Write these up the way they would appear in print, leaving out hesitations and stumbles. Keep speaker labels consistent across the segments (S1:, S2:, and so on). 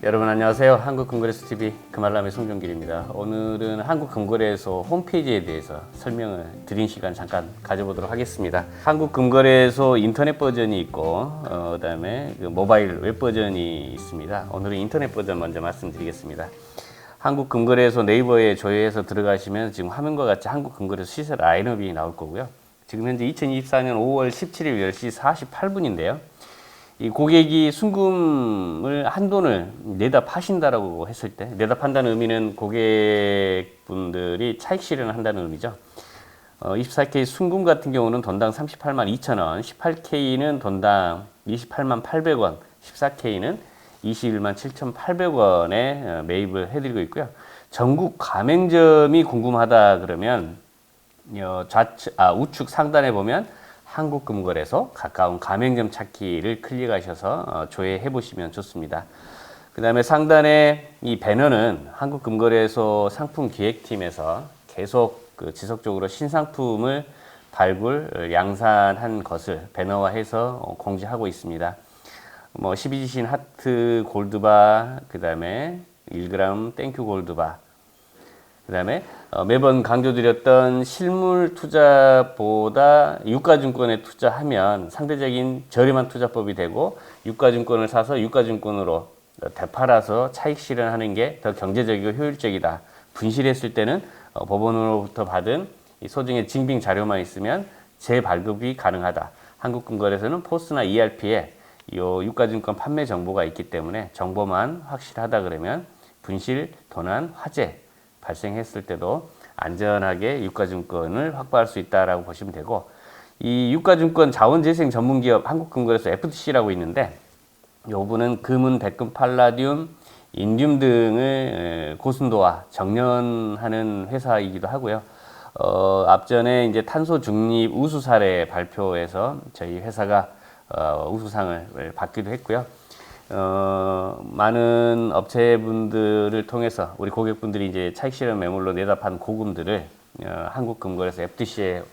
S1: 여러분 안녕하세요. 한국금거래소TV 금알람의 송종길입니다. 오늘은 한국금거래소 홈페이지에 대해서 설명을 드린 시간 잠깐 가져보도록 하겠습니다. 한국금거래소 인터넷 버전이 있고 그다음에 모바일 웹 버전이 있습니다. 오늘은 인터넷 버전 먼저 말씀드리겠습니다. 한국금거래소 네이버에 조회해서 들어가시면 지금 화면과 같이 한국금거래소 시세 라인업이 나올 거고요. 지금 현재 2024년 5월 17일 10시 48분인데요. 이 고객이 순금을 한돈을 내다 파신다라고 했을 때, 내다 판다는 의미는 고객분들이 차익 실현을 한다는 의미죠. 24K 순금 같은 경우는 돈당 38만 2천원, 18K는 돈당 28만 800원, 14K는 21만 7,800원에 매입을 해드리고 있고요. 전국 가맹점이 궁금하다 그러면 우측 상단에 보면 한국금거래소 가까운 가맹점 찾기를 클릭하셔서 조회해 보시면 좋습니다. 그 다음에 상단에 이 배너는 한국금거래소 상품기획팀에서 계속 지속적으로 신상품을 발굴, 양산한 것을 배너화해서 공지하고 있습니다. 12지신 하트 골드바, 그 다음에 1g 땡큐 골드바, 그 다음에 매번 강조드렸던 실물 투자보다 유가증권에 투자하면 상대적인 저렴한 투자법이 되고, 유가증권을 사서 유가증권으로 되팔아서 차익 실현하는 게 더 경제적이고 효율적이다. 분실했을 때는 법원으로부터 받은 소정의 증빙 자료만 있으면 재발급이 가능하다. 한국금거래소는 포스나 ERP에 이 유가증권 판매 정보가 있기 때문에 정보만 확실하다 그러면 분실, 도난, 화재 발생했을 때도 안전하게 유가증권을 확보할 수 있다라고 보시면 되고, 이 유가증권 자원재생 전문기업 한국금거래소 FTC라고 있는데, 요분은 금은, 백금, 팔라듐, 인듐 등을 고순도화 정년하는 회사이기도 하고요. 앞전에 이제 탄소 중립 우수 사례 발표에서 저희 회사가 우수상을 받기도 했고요. 많은 업체분들을 통해서 우리 고객분들이 이제 차익 실현 매물로 내다 판 고금들을 한국금거래소 FTC에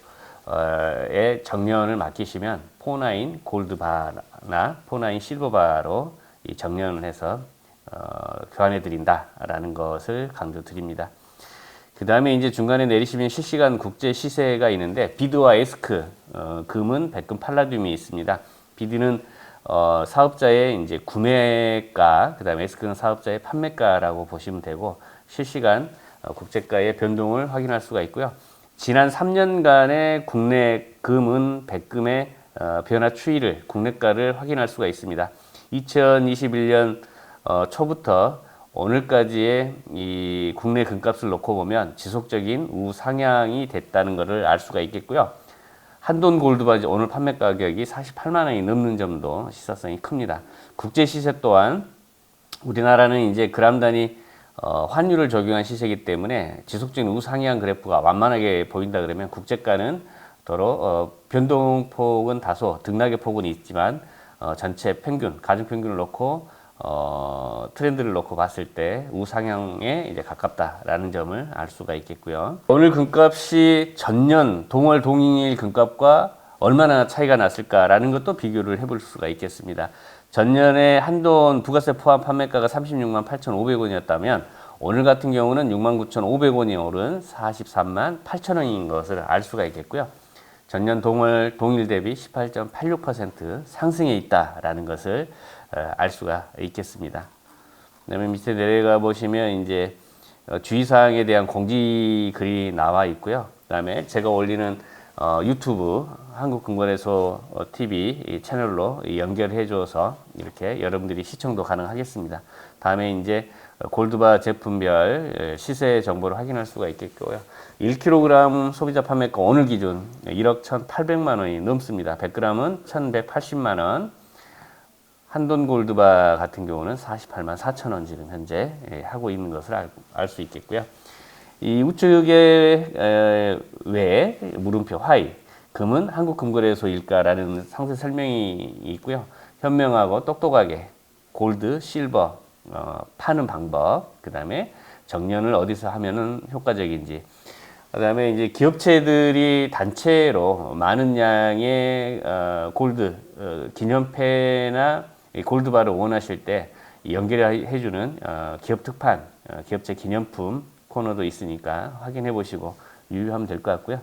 S1: 정년을 맡기시면 포나인 골드바나 포나인 실버바로 이 정년을 해서 교환해 드린다라는 것을 강조드립니다. 그 다음에 이제 중간에 내리시면 실시간 국제 시세가 있는데, 비드와 에스크, 금은, 백금, 팔라듐이 있습니다. 비드는 사업자의 이제 구매가, 그 다음에 에스크는 사업자의 판매가라고 보시면 되고, 실시간 국제가의 변동을 확인할 수가 있고요. 지난 3년간의 국내 금은, 백금의 변화 추이를, 국내가를 확인할 수가 있습니다. 2021년 초부터 오늘까지의 이 국내 금값을 놓고 보면 지속적인 우상향이 됐다는 것을 알 수가 있겠고요. 한돈 골드바 오늘 판매 가격이 48만 원이 넘는 점도 시사성이 큽니다. 국제 시세 또한 우리나라는 이제 그람 단위 환율을 적용한 시세이기 때문에 지속적인 우상향 그래프가 완만하게 보인다 그러면, 국제가는 더러 변동폭은 다소 등락의 폭은 있지만 전체 평균, 가중평균을 놓고 트렌드를 놓고 봤을 때 우상향에 이제 가깝다라는 점을 알 수가 있겠고요. 오늘 금값이 전년 동월 동일 금값과 얼마나 차이가 났을까라는 것도 비교를 해볼 수가 있겠습니다. 전년에 한돈 부가세 포함 판매가가 36만 8,500원이었다면 오늘 같은 경우는 69,500원이 오른 43만 8천원인 것을 알 수가 있겠고요. 전년 동월 동일 대비 18.86% 상승해 있다라는 것을 알 수가 있겠습니다. 그다음에 밑에 내려가 보시면 이제 주의사항에 대한 공지 글이 나와 있고요. 그다음에 제가 올리는 유튜브 한국금거래소 TV 채널로 연결해 줘서 이렇게 여러분들이 시청도 가능하겠습니다. 다음에 이제 골드바 제품별 시세 정보를 확인할 수가 있겠고요. 1kg 소비자 판매가 오늘 기준 1억 1,800만 원이 넘습니다. 100g은 1,180만 원. 한돈 골드바 같은 경우는 48만 4천 원 지금 현재 하고 있는 것을 알 수 있겠고요. 이 우측에 외에 물음표 하이, 금은 한국금거래소일까라는 상세 설명이 있고요. 현명하고 똑똑하게 골드, 실버 파는 방법, 그 다음에 정년을 어디서 하면은 효과적인지, 그 다음에 이제 기업체들이 단체로 많은 양의 골드 기념패나 골드바를 원하실 때 연결해주는 기업 특판, 기업체 기념품 코너도 있으니까 확인해 보시고 유의하면 될 것 같고요.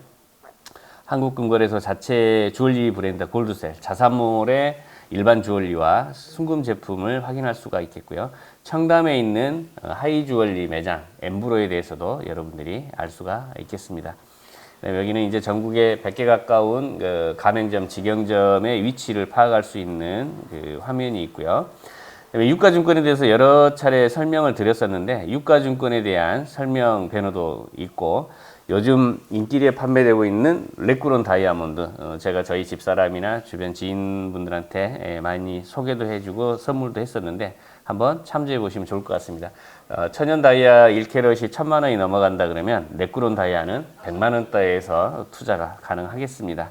S1: 한국금거래소 자체 주얼리 브랜드 골드셀, 자사몰의 일반 주얼리와 순금 제품을 확인할 수가 있겠고요. 청담에 있는 하이 주얼리 매장 엠브로에 대해서도 여러분들이 알 수가 있겠습니다. 여기는 이제 전국에 100개 가까운 그 가맹점, 직영점의 위치를 파악할 수 있는 그 화면이 있고요. 유가증권에 대해서 여러 차례 설명을 드렸었는데 유가증권에 대한 설명 배너도 있고 요즘 인기리에 판매되고 있는 레꾸론 다이아몬드 제가 저희 집사람이나 주변 지인분들한테 많이 소개도 해주고 선물도 했었는데 한번 참조해 보시면 좋을 것 같습니다. 천연 다이아 1캐럿이 1000만 원이 넘어간다 그러면 레꾸론 다이아는 100만 원대에서 투자가 가능하겠습니다.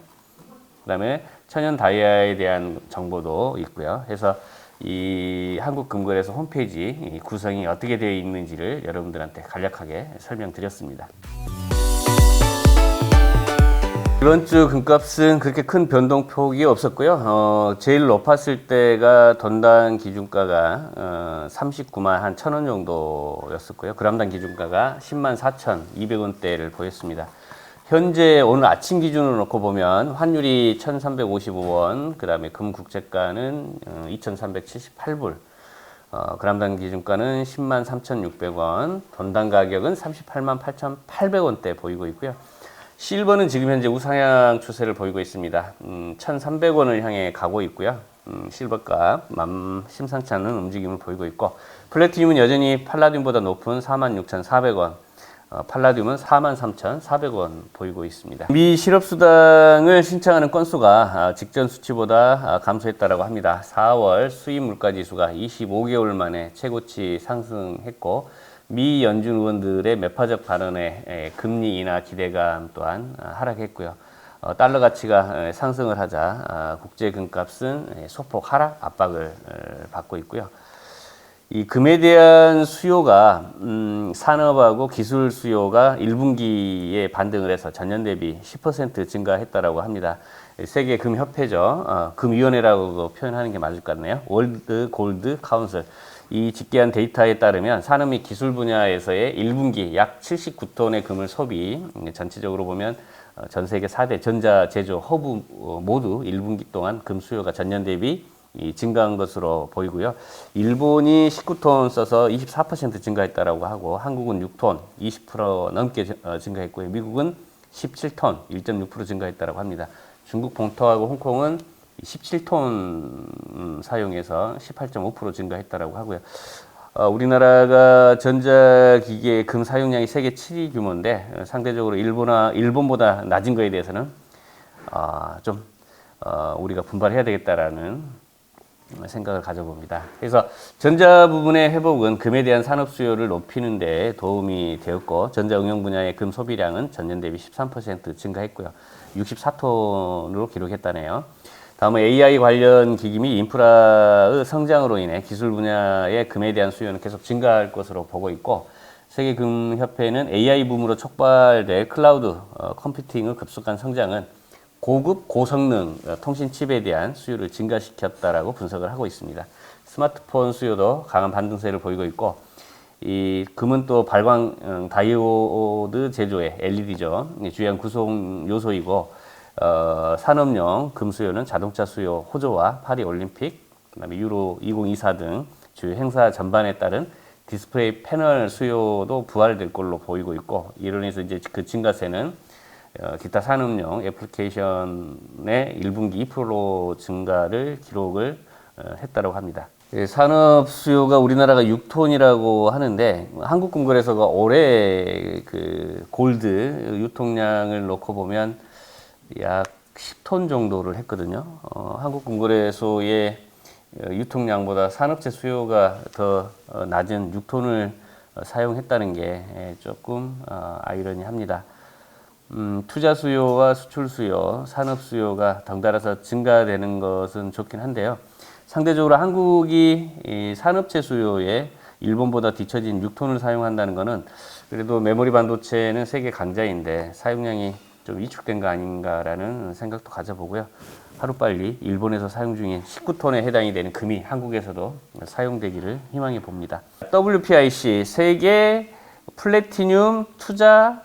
S1: 그 다음에 천연 다이아에 대한 정보도 있고요. 그래서 이 한국금거래소 홈페이지 구성이 어떻게 되어 있는지를 여러분들한테 간략하게 설명드렸습니다. 이번 주 금값은 그렇게 큰 변동폭이 없었고요. 제일 높았을 때가 던당 기준가가 39만 한 1,000원 정도였었고요. 그람당 기준가가 10만 4,200원대를 보였습니다. 현재 오늘 아침 기준으로 놓고 보면 환율이 1,355원, 그 다음에 금 국제가는 2,378불, 그람당 기준가는 10만 3,600원, 던당 가격은 38만 8,800원대 보이고 있고요. 실버는 지금 현재 우상향 추세를 보이고 있습니다. 1,300원을 향해 가고 있고요. 실버값 심상치 않은 움직임을 보이고 있고 플래티늄은 여전히 팔라듐보다 높은 46,400원, 팔라듐은 43,400원 보이고 있습니다. 미 실업수당을 신청하는 건수가 직전 수치보다 감소했다고 합니다. 4월 수입 물가지수가 25개월 만에 최고치 상승했고 미 연준 의원들의 매파적 발언에 금리 인하 기대감 또한 하락했고요. 달러 가치가 상승을 하자 국제 금값은 소폭 하락 압박을 받고 있고요. 이 금에 대한 수요가 산업하고 기술 수요가 1분기에 반등을 해서 전년 대비 10% 증가했다고 합니다. 세계 금협회죠. 금위원회라고 표현하는 게 맞을 것 같네요. 월드 골드 카운슬. 이 집계한 데이터에 따르면 산업 및 기술 분야에서의 1분기 약 79톤의 금을 소비, 전체적으로 보면 전 세계 4대 전자 제조 허브 모두 1분기 동안 금 수요가 전년 대비 증가한 것으로 보이고요. 일본이 19톤 써서 24% 증가했다라고 하고 한국은 6톤 20% 넘게 증가했고요. 미국은 17톤 1.6% 증가했다라고 합니다. 중국 본토하고 홍콩은 17톤 사용해서 18.5% 증가했다라고 하고요. 우리나라가 전자기계 금 사용량이 세계 7위 규모인데 상대적으로 일본보다 낮은 거에 대해서는 우리가 분발해야 되겠다라는 생각을 가져봅니다. 그래서 전자 부분의 회복은 금에 대한 산업 수요를 높이는 데 도움이 되었고 전자 응용 분야의 금 소비량은 전년 대비 13% 증가했고요. 64톤으로 기록했다네요. 다음은 AI 관련 기기 및 인프라의 성장으로 인해 기술 분야의 금에 대한 수요는 계속 증가할 것으로 보고 있고 세계금협회는 AI 붐으로 촉발될 클라우드 컴퓨팅의 급속한 성장은 고급 고성능 통신 칩에 대한 수요를 증가시켰다라고 분석을 하고 있습니다. 스마트폰 수요도 강한 반등세를 보이고 있고 이 금은 또 발광 다이오드 제조의 LED죠. 주요한 구성 요소이고 산업용 금 수요는 자동차 수요 호조와 파리 올림픽, 그다음에 유로 2024 등 주요 행사 전반에 따른 디스플레이 패널 수요도 부활될 걸로 보이고 있고 이로 인해서 이제 그 증가세는 기타 산업용 애플리케이션의 1분기 2% 증가를 기록을 했다고 합니다. 산업 수요가 우리나라가 6톤이라고 하는데 한국금거래소가 올해 그 골드 유통량을 놓고 보면 약 10톤 정도를 했거든요. 한국금거래소의 유통량보다 산업재 수요가 더 낮은 6톤을 사용했다는 게 조금 아이러니합니다. 투자 수요와 수출 수요, 산업 수요가 덩달아서 증가되는 것은 좋긴 한데요. 상대적으로 한국이 이 산업재 수요에 일본보다 뒤처진 6톤을 사용한다는 것은 그래도 메모리 반도체는 세계 강자인데 사용량이 좀 위축된 거 아닌가라는 생각도 가져보고요. 하루빨리 일본에서 사용 중인 19톤에 해당이 되는 금이 한국에서도 사용되기를 희망해 봅니다. WPIC 세계 플래티늄 투자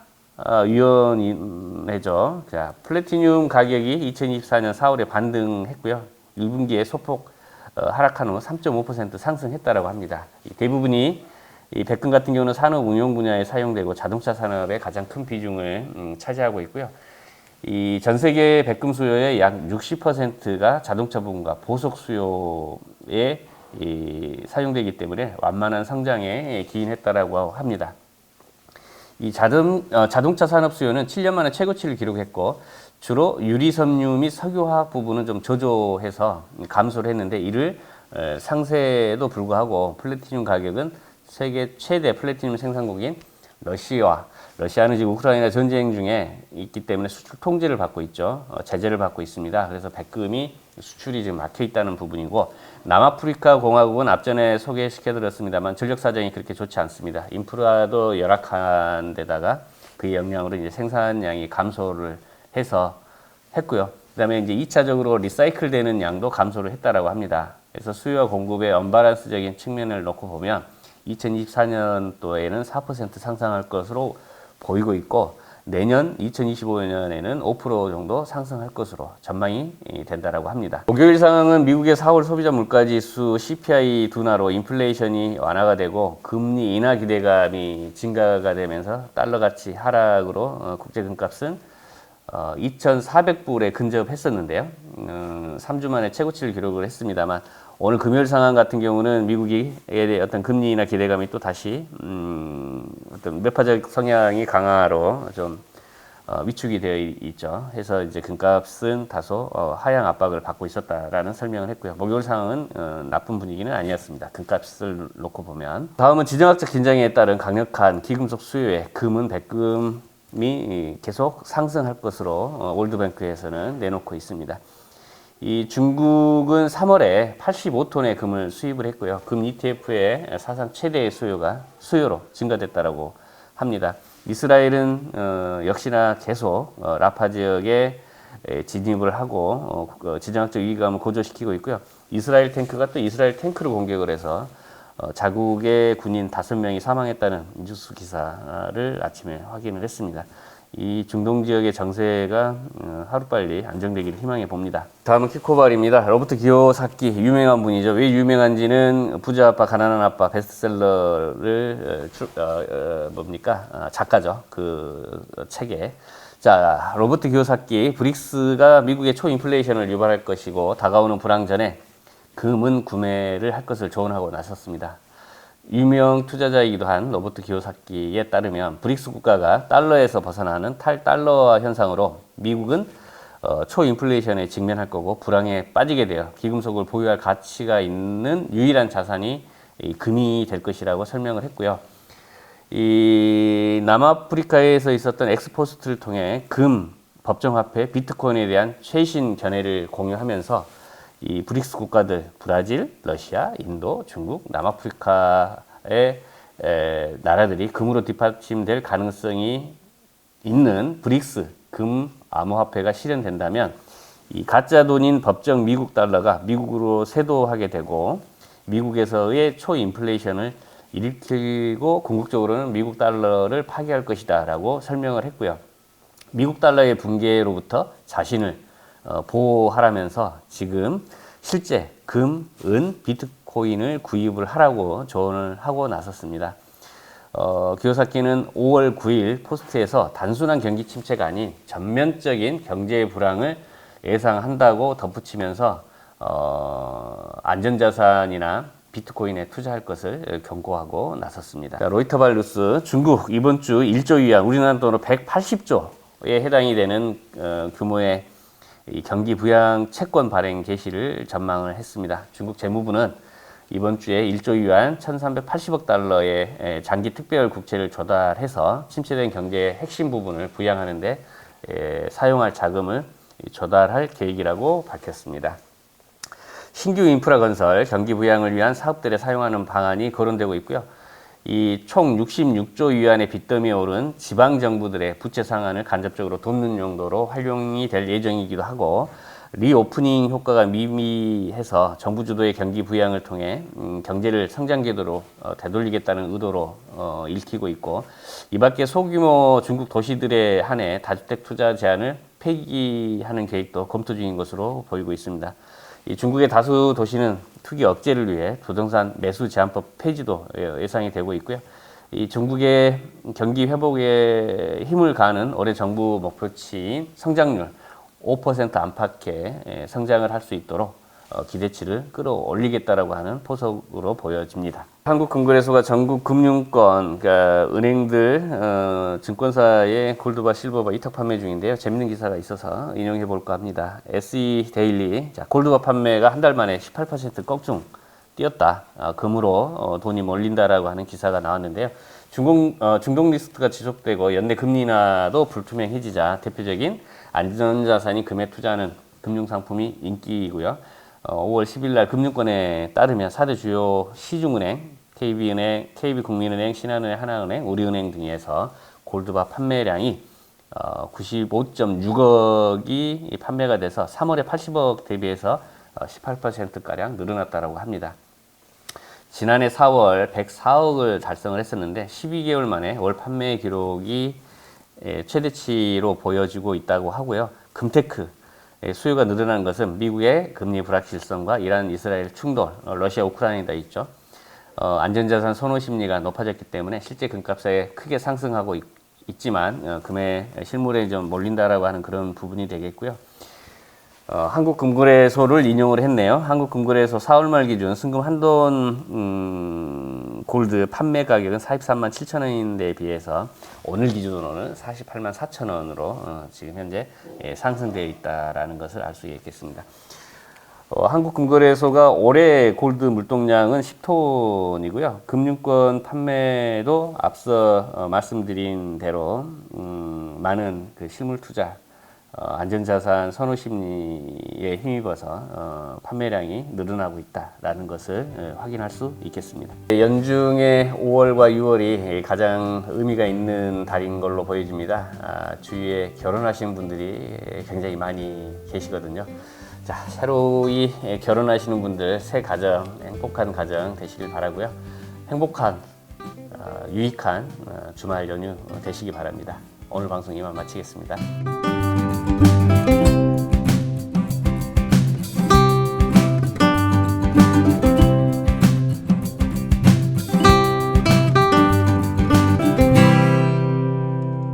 S1: 위원회죠. 자, 플래티늄 가격이 2024년 4월에 반등했고요. 1분기에 소폭 하락한 후 3.5% 상승했다라고 합니다. 대부분이 이 백금 같은 경우는 산업 운용 분야에 사용되고 자동차 산업의 가장 큰 비중을 차지하고 있고요. 이 전 세계 백금 수요의 약 60%가 자동차 부분과 보석 수요에 사용되기 때문에 완만한 성장에 기인했다라고 합니다. 이 자동차 산업 수요는 7년 만에 최고치를 기록했고 주로 유리섬유 및 석유화학 부분은 좀 저조해서 감소를 했는데 이를 상세에도 불구하고 플래티늄 가격은 세계 최대 플래티늄 생산국인 러시아는 지금 우크라이나 전쟁 중에 있기 때문에 수출 통제를 받고 있죠. 제재를 받고 있습니다. 그래서 백금이 수출이 지금 막혀 있다는 부분이고 남아프리카 공화국은 앞전에 소개시켜드렸습니다만 전력 사정이 그렇게 좋지 않습니다. 인프라도 열악한 데다가 그 영향으로 이제 생산량이 감소를 해서 했고요. 그다음에 이제 2차적으로 리사이클 되는 양도 감소를 했다라고 합니다. 그래서 수요와 공급의 언밸런스적인 측면을 놓고 보면 2024년도에는 4% 상승할 것으로 보이고 있고 내년 2025년에는 5% 정도 상승할 것으로 전망이 된다라고 합니다. 목요일 상황은 미국의 4월 소비자 물가지수 CPI 둔화로 인플레이션이 완화가 되고 금리 인하 기대감이 증가가 되면서 달러 가치 하락으로 국제 금값은 2,400불에 근접했었는데요. 3주 만에 최고치를 기록을 했습니다만 오늘 금요일 상황 같은 경우는 미국의 어떤 금리 인하 기대감이 또 다시 어떤 매파적 성향이 강화로 좀 위축이 되어 있죠. 해서 이제 금값은 다소 하향 압박을 받고 있었다라는 설명을 했고요. 목요일 상황은 나쁜 분위기는 아니었습니다. 금값을 놓고 보면. 다음은 지정학적 긴장에 따른 강력한 기금속 수요에 금은 백금이 계속 상승할 것으로 월드뱅크에서는 내놓고 있습니다. 이 중국은 3월에 85톤의 금을 수입을 했고요. 금 ETF의 사상 최대의 수요로 증가됐다라고 합니다. 이스라엘은 역시나 계속 라파 지역에 진입을 하고 지정학적 위기감을 고조시키고 있고요. 이스라엘 탱크가 또 이스라엘 탱크를 공격을 해서 자국의 군인 5명이 사망했다는 뉴스 기사를 아침에 확인을 했습니다. 이 중동 지역의 정세가 하루빨리 안정되기를 희망해 봅니다. 다음은 키코발입니다. 로버트 기요사키 유명한 분이죠. 왜 유명한지는 부자 아빠 가난한 아빠 베스트셀러를 작가죠. 그 책에. 자, 로버트 기요사키 브릭스가 미국의 초인플레이션을 유발할 것이고 다가오는 불황전에 금은 구매를 할 것을 조언하고 나섰습니다. 유명 투자자이기도 한 로버트 기요사키에 따르면 브릭스 국가가 달러에서 벗어나는 탈달러화 현상으로 미국은 초인플레이션에 직면할 거고 불황에 빠지게 되어 기금속을 보유할 가치가 있는 유일한 자산이 이 금이 될 것이라고 설명을 했고요. 이 남아프리카에서 있었던 엑스포스트를 통해 금, 법정화폐, 비트코인에 대한 최신 견해를 공유하면서 이 브릭스 국가들 브라질, 러시아, 인도, 중국, 남아프리카의 나라들이 금으로 뒷받침될 가능성이 있는 브릭스 금 암호화폐가 실현된다면 이 가짜 돈인 법정 미국 달러가 미국으로 세도하게 되고 미국에서의 초인플레이션을 일으키고 궁극적으로는 미국 달러를 파괴할 것이다라고 설명을 했고요. 미국 달러의 붕괴로부터 자신을 보호하라면서 지금 실제 금, 은, 비트코인을 구입을 하라고 조언을 하고 나섰습니다. 기요사키는 5월 9일 포스트에서 단순한 경기 침체가 아닌 전면적인 경제 불황을 예상한다고 덧붙이면서 안전자산이나 비트코인에 투자할 것을 경고하고 나섰습니다. 자, 로이터발 뉴스 중국 이번 주 1조 위안 우리나라 돈으로 180조에 해당이 되는 규모의 이 경기 부양 채권 발행 개시를 전망을 했습니다. 중국 재무부는 이번 주에 1조 위안 1,380억 달러의 장기 특별 국채를 조달해서 침체된 경제의 핵심 부분을 부양하는 데 사용할 자금을 조달할 계획이라고 밝혔습니다. 신규 인프라 건설, 경기 부양을 위한 사업들에 사용하는 방안이 거론되고 있고요. 이 총 66조 위안의 빚더미에 오른 지방 정부들의 부채 상환을 간접적으로 돕는 용도로 활용이 될 예정이기도 하고 리오프닝 효과가 미미해서 정부 주도의 경기 부양을 통해 경제를 성장 궤도로 되돌리겠다는 의도로 읽히고 있고, 이밖에 소규모 중국 도시들에 한해 다주택 투자 제한을 폐기하는 계획도 검토 중인 것으로 보이고 있습니다. 이 중국의 다수 도시는 투기 억제를 위해 부동산 매수 제한법 폐지도 예상이 되고 있고요. 이 중국의 경기 회복에 힘을 가하는 올해 정부 목표치인 성장률 5% 안팎의 성장을 할 수 있도록 기대치를 끌어올리겠다라고 하는 포석으로 보여집니다. 한국금거래소가 전국 금융권, 그러니까 은행들, 증권사의 골드바, 실버바 이탁 판매 중인데요. 재밌는 기사가 있어서 인용해 볼까 합니다. SE 데일리, 자, 골드바 판매가 한 달 만에 18% 꺾중 뛰었다. 금으로 돈이 몰린다라고 하는 기사가 나왔는데요. 중동 리스크가 지속되고 연내 금리 인하도 불투명해지자 대표적인 안전자산이 금에 투자하는 금융상품이 인기이고요. 5월 10일 날 금융권에 따르면 4대 주요 시중은행, KB은행, KB국민은행, 신한은행, 하나은행, 우리은행 등에서 골드바 판매량이 95.6억이 판매가 돼서 3월에 80억 대비해서 18%가량 늘어났다고 합니다. 지난해 4월 104억을 달성을 했었는데 12개월 만에 월 판매 기록이 최대치로 보여지고 있다고 하고요. 금테크 수요가 늘어난 것은 미국의 금리 불확실성과 이란 이스라엘 충돌, 러시아 우크라이나에 있죠. 안전자산 선호 심리가 높아졌기 때문에 실제 금값에 크게 상승하고 있지만 금의 실물에 좀 몰린다라고 하는 그런 부분이 되겠고요. 한국금거래소를 인용을 했네요. 한국금거래소 4월 말 기준 순금 한돈 골드 판매 가격은 43만 7천 원인데 비해서 오늘 기준으로는 48만 4천 원으로 지금 현재 상승되어 있다라는 것을 알 수 있겠습니다. 한국금거래소가 올해 골드 물동량은 10톤이고요. 금융권 판매도 앞서 말씀드린 대로 많은 그 실물 투자, 안전자산 선호 심리에 힘입어서 판매량이 늘어나고 있다라는 것을 확인할 수 있겠습니다. 연중에 5월과 6월이 가장 의미가 있는 달인 걸로 보여집니다. 주위에 결혼하신 분들이 굉장히 많이 계시거든요. 자, 새로이 결혼하시는 분들 새 가정, 행복한 가정 되시길 바라고요. 행복한, 유익한 주말 연휴 되시기 바랍니다. 오늘 방송 이만 마치겠습니다.